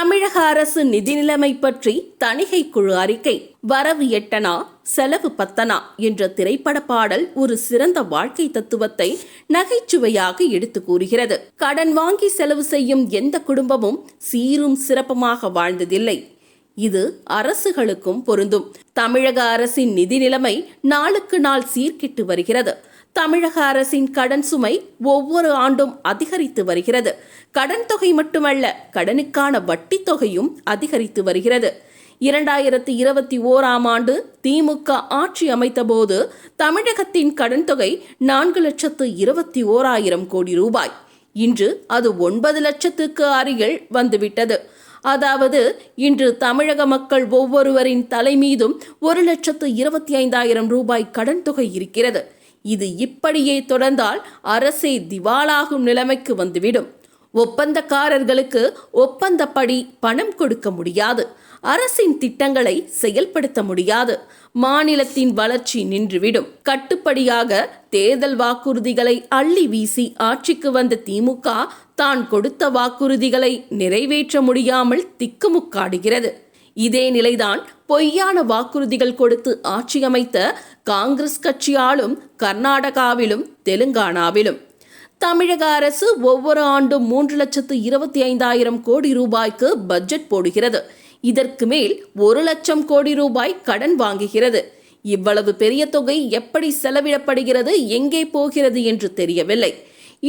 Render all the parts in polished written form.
தமிழக அரசு நிதி நிலைமை பற்றி தணிக்கை குழு அறிக்கை. வரவு 8 செலவு 10 என்ற திரைப்பட பாடல் ஒரு சிறந்த வாழ்க்கை தத்துவத்தை நகைச்சுவையாக எடுத்து கூறுகிறது. கடன் வாங்கி செலவு செய்யும் எந்த குடும்பமும் சீரும் சிறப்புமாக வாழ்ந்ததில்லை. இது அரசுகளுக்கும் பொருந்தும். தமிழக அரசின் நிதி நிலைமை நாளுக்கு நாள் சீர்கிட்டு வருகிறது. தமிழக அரசின் கடன் சுமை ஒவ்வொரு ஆண்டும் அதிகரித்து வருகிறது. கடன் தொகை மட்டுமல்ல, கடனுக்கான வட்டி தொகையும் அதிகரித்து வருகிறது. 2021ஆம் ஆண்டு திமுக ஆட்சி அமைத்த போது தமிழகத்தின் கடன் தொகை 4,21,000 கோடி ரூபாய். இன்று அது 9 லட்சத்துக்கு அருகில் வந்துவிட்டது. அதாவது இன்று தமிழக மக்கள் ஒவ்வொருவரின் தலை மீதும் 1,25,000 ரூபாய் கடன் தொகை இருக்கிறது. இது இப்படியே தொடர்ந்தால் அரசே திவாலாகும் நிலைமைக்கு வந்துவிடும். ஒப்பந்தக்காரர்களுக்கு ஒப்பந்தப்படி பணம் கொடுக்க முடியாது. அரசின் திட்டங்களை செயல்படுத்த முடியாது. மாநிலத்தின் வளர்ச்சி நின்றுவிடும். கட்டுப்படியாக தேர்தல் வாக்குறுதிகளை அள்ளி வீசி ஆட்சிக்கு வந்த திமுக தான் கொடுத்த வாக்குறுதிகளை நிறைவேற்ற முடியாமல் திக்குமுக்காடுகிறது. இதே நிலைதான் பொய்யான வாக்குறுதிகள் கொடுத்து ஆட்சி அமைத்த காங்கிரஸ் கட்சி ஆளும் கர்நாடகாவிலும் தெலுங்கானாவிலும். தமிழக அரசு ஒவ்வொரு ஆண்டும் 3,25,000 கோடி ரூபாய்க்கு பட்ஜெட் போடுகிறது. இதற்கு மேல் 1 லட்சம் கோடி ரூபாய் கடன் வாங்குகிறது. இவ்வளவு பெரிய தொகை எப்படி செலவிடப்படுகிறது, எங்கே போகிறது என்று தெரியவில்லை.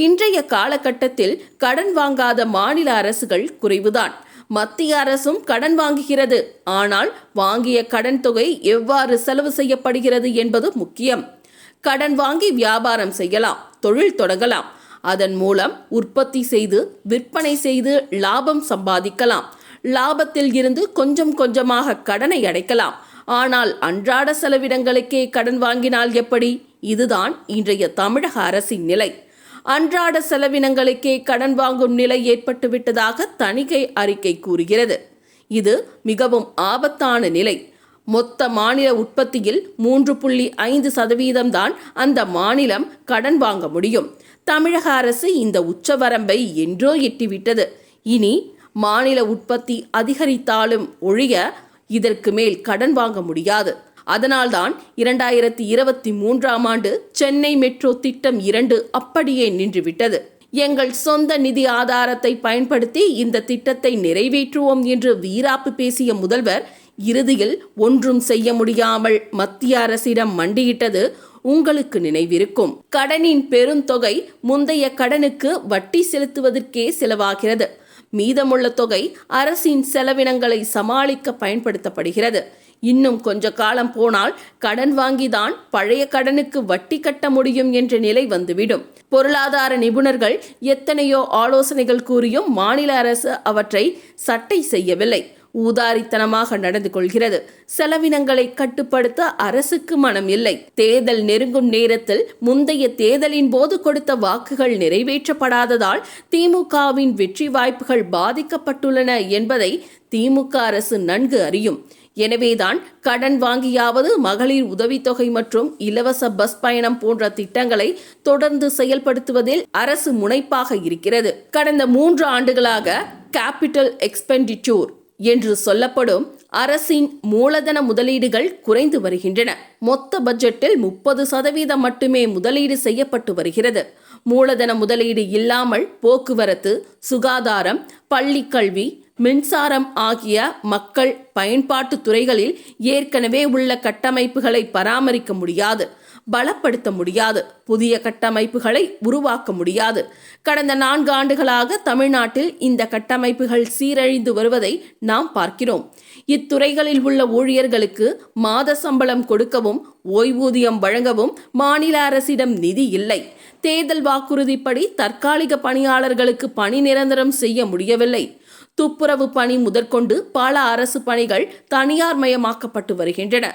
இன்றைய காலகட்டத்தில் கடன் வாங்காத மாநில அரசுகள் குறைவுதான். மத்திய அரசும் கடன் வாங்குகிறது. ஆனால் வாங்கிய கடன் தொகை எவ்வாறு செலவு செய்யப்படுகிறது என்பது முக்கியம். கடன் வாங்கி வியாபாரம் செய்யலாம், தொழில் தொடங்கலாம். அதன் மூலம் உற்பத்தி செய்து விற்பனை செய்து லாபம் சம்பாதிக்கலாம். லாபத்தில் இருந்து கொஞ்சம் கொஞ்சமாக கடனை அடைக்கலாம். ஆனால் அன்றாட செலவிடங்களுக்கே கடன் வாங்கினால் எப்படி? இதுதான் இன்றைய தமிழக அரசின் நிலை. அன்றாட செலவினங்களுக்கே கடன் வாங்கும் நிலை ஏற்பட்டுவிட்டதாக தணிக்கை அறிக்கை கூறுகிறது. இது மிகவும் ஆபத்தான நிலை. மொத்த மாநில உற்பத்தியில் 3.5% தான் அந்த மாநிலம் கடன் வாங்க முடியும். தமிழக அரசு இந்த உச்சவரம்பை என்றோ எட்டிவிட்டது. இனி மாநில உற்பத்தி அதிகரித்தாலும் ஒழிய இதற்கு மேல் கடன் வாங்க முடியாது. அதனால்தான் 2023ஆம் ஆண்டு சென்னை மெட்ரோ திட்டம் 2 அப்படியே நின்றுவிட்டது. எங்கள் சொந்த நிதி ஆதாரத்தை பயன்படுத்தி இந்த திட்டத்தை நிறைவேற்றுவோம் என்று வீராப்பு பேசிய முதல்வர் இறுதியில் ஒன்றும் செய்ய முடியாமல் மத்திய அரசிடம் மண்டியிட்டது உங்களுக்கு நினைவிருக்கும். கடனின் பெருந்தொகை முந்தைய கடனுக்கு வட்டி செலுத்துவதற்கே செலவாகிறது. மீதமுள்ள தொகை அரசின் செலவினங்களை சமாளிக்க பயன்படுத்தப்படுகிறது. இன்னும் கொஞ்ச காலம் போனால் கடன் வாங்கிதான் பழைய கடனுக்கு வட்டி கட்ட முடியும் என்ற நிலை வந்துவிடும். பொருளாதார நிபுணர்கள் எத்தனையோ ஆலோசனைகள் கூறியும் மாநில அரசு அவற்றை சட்டை செய்யவில்லை. ஊதாரித்தனமாக நடந்து கொள்கிறது. செலவினங்களை கட்டுப்படுத்த அரசுக்கு மனம் இல்லை. தேர்தல் நெருங்கும் நேரத்தில் முந்தைய தேர்தலின் போது கொடுத்த வாக்குகள் நிறைவேற்றப்படாததால் திமுகவின் வெற்றி வாய்ப்புகள் பாதிக்கப்பட்டுள்ளன என்பதை திமுக அரசு நன்கு அறியும். எனவேதான் கடன் வாங்கியாவது மகளிர் உதவித்தொகை மற்றும் இலவச பஸ் பயணம் போன்ற திட்டங்களை தொடர்ந்து செயல்படுத்துவதில் அரசு முனைப்பாக இருக்கிறது. கடந்த 3 ஆண்டுகளாக கேபிட்டல் எக்ஸ்பெண்டிச்சர் என்று சொல்லப்படும் அரசின் மூலதன முதலீடுகள் குறைந்து வருகின்றன. மொத்த பட்ஜெட்டில் 30% மட்டுமே முதலீடு செய்யப்பட்டு வருகிறது. மூலதன முதலீடு இல்லாமல் போக்குவரத்து, சுகாதாரம், பள்ளி கல்வி, மின்சாரம் ஆகிய மக்கள் பயன்பாட்டு துறைகளில் ஏற்கனவே உள்ள கட்டமைப்புகளை பராமரிக்க முடியாது, பலப்படுத்த முடியாது, புதிய கட்டமைப்புகளை உருவாக்க முடியாது. கடந்த 4 ஆண்டுகளாக தமிழ்நாட்டில் இந்த கட்டமைப்புகள் சீரழிந்து வருவதை நாம் பார்க்கிறோம். இத்துறைகளில் உள்ள ஊழியர்களுக்கு மாத சம்பளம் கொடுக்கவும் ஓய்வூதியம் வழங்கவும் மாநில அரசிடம் நிதி இல்லை. தேர்தல் வாக்குறுதிப்படி தற்காலிக பணியாளர்களுக்கு பணி நிரந்தரம் செய்ய முடியவில்லை. துப்புரவு பணி முதற்கொண்டு பல அரசு பணிகள் தனியார் மயமாக்கப்பட்டு வருகின்றன.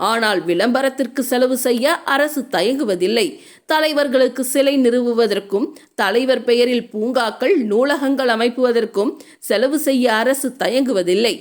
ஆனால் விளம்பரத்திற்கு செலவு செய்ய அரசு தயங்குவதில்லை. தலைவர்களுக்கு சிலை நிறுவுவதற்கும் தலைவர் பெயரில் பூங்காக்கள், நூலகங்கள் அமைப்புவதற்கும் செலவு செய்ய அரசு தயங்குவதில்லை.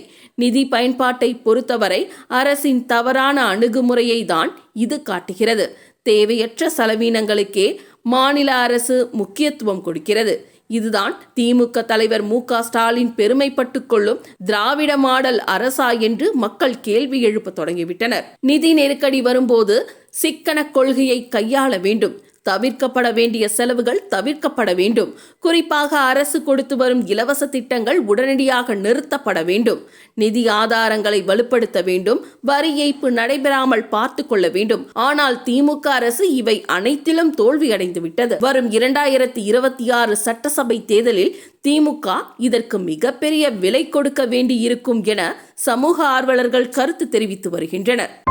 நிதி பயன்பாட்டை பொறுத்தவரை அரசின் தவறான அணுகுமுறையை தான் இது காட்டுகிறது. தேவையற்ற செலவினங்களுக்கே மாநில அரசு முக்கியத்துவம் கொடுக்கிறது. இதுதான் திமுக தலைவர் மு.க. ஸ்டாலின் பெருமைப்பட்டுக் கொள்ளும் திராவிட மாடல் அரசா என்று மக்கள் கேள்வி எழுப்ப தொடங்கிவிட்டனர். நிதி நெருக்கடி வரும்போது சிக்கன கொள்கையை கையாள வேண்டும். தவிர்க்கப்பட வேண்டிய செலவுகள் தவிர்க்கப்பட வேண்டும். குறிப்பாக அரசு கொடுத்து வரும் இலவச திட்டங்கள் உடனடியாக நிறுத்தப்பட வேண்டும். நிதி ஆதாரங்களை வலுப்படுத்த வேண்டும். வரி ஏய்ப்பு நடைபெறாமல் பார்த்து கொள்ள வேண்டும். ஆனால் திமுக அரசு இவை அனைத்திலும் தோல்வியடைந்து விட்டது. வரும் 2026 சட்டசபை தேர்தலில் திமுக இதற்கு மிகப்பெரிய விலை கொடுக்க வேண்டியிருக்கும் என சமூக ஆர்வலர்கள் கருத்து தெரிவித்து வருகின்றனர்.